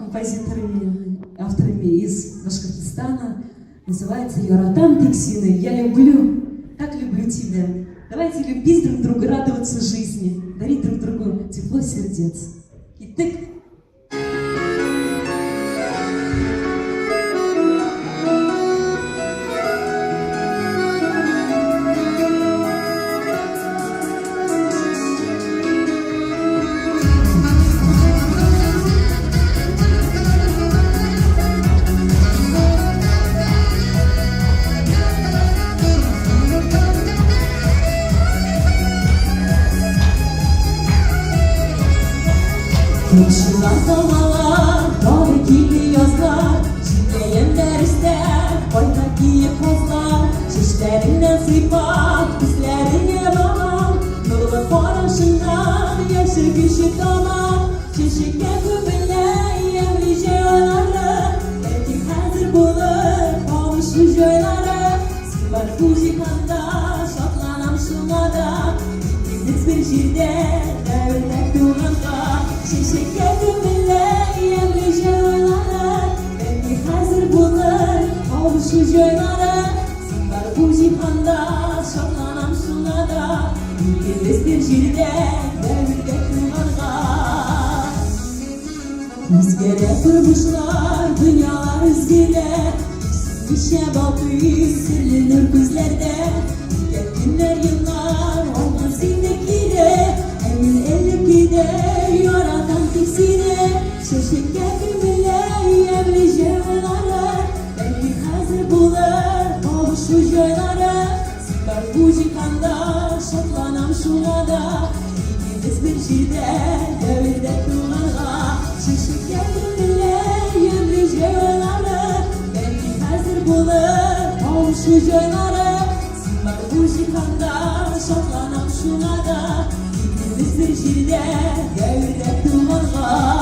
композиторами, авторами из Башкортостана. Называется «Юратам Тексины». Я люблю, так люблю тебя. Давайте любить друг друга, радоваться жизни, дарить друг другу тепло сердец. И ты... Komşular dağlar, dağlı gibi yazlar, çiğneyen derisler, oynak giyip pozlar, şişlerinden sıfat, bizlerine bağlar, nurlu paraşından yaşı güçlü dağlar, çeşitler gübüyle yemlice oynarlar, belki hazır bulur, kavuşmuş oynarlar, sıvar bu cihanda, şatlanan şumada, biz bir şirde, devlet dumanla, çiçekler gübüyle yemlice oynarlar, belki hazır bulur, kavuşmuş oynarlar, sıvar bu cihanda, şatlanan şumada, biz bir şirde, devlet dumanla. Rüzgara kurmuşlar dünyalar rüzgara, işe bakıyor sırlı nur gözlerde, günler yıllar olmaz zindekide, emin elip gider yaratan tiksine, şaşırken gübüyle yemlice oynarlar, belki hazır bulur kavuşmuş oynarlar, sıkar bu cihanda şatlanan şulada, İkimiz bir şirde devirde dumanla, şaşırken gübüyle yemlice oynarlar, belki hazır bulur kavuşmuş oynarlar, sıkar bu cihanda şatlanan şulada, İkimiz bir şirde devirde dumanla.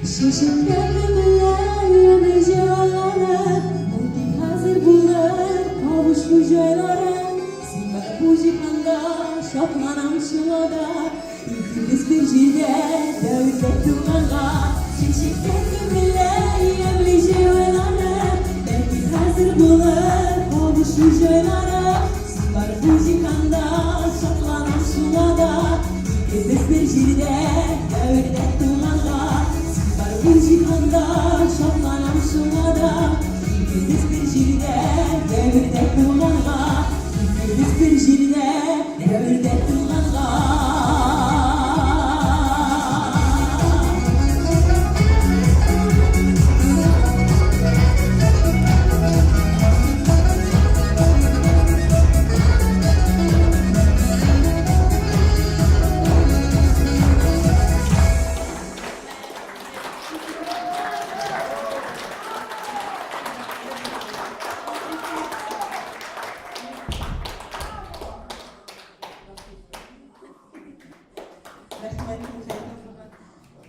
Şaşırken gübüyle yemlice oynarlar, belki hazır bulur kavuşmuş oynarlar, sıkar bu cihanda şatlanan şulada, İkimiz bir şirde devirde dumanla, şaşırken gübüyle yemlice oynarlar, belki hazır bulur kavuşmuş oynarlar, sıkar bu cihanda şatlanan şulada, İkimiz bir şirde devirde dumanla, bu cihanda şatlanan şulada, İkimiz bir şirde devirde dumanla, İkimiz bir şirde devirde dumanla.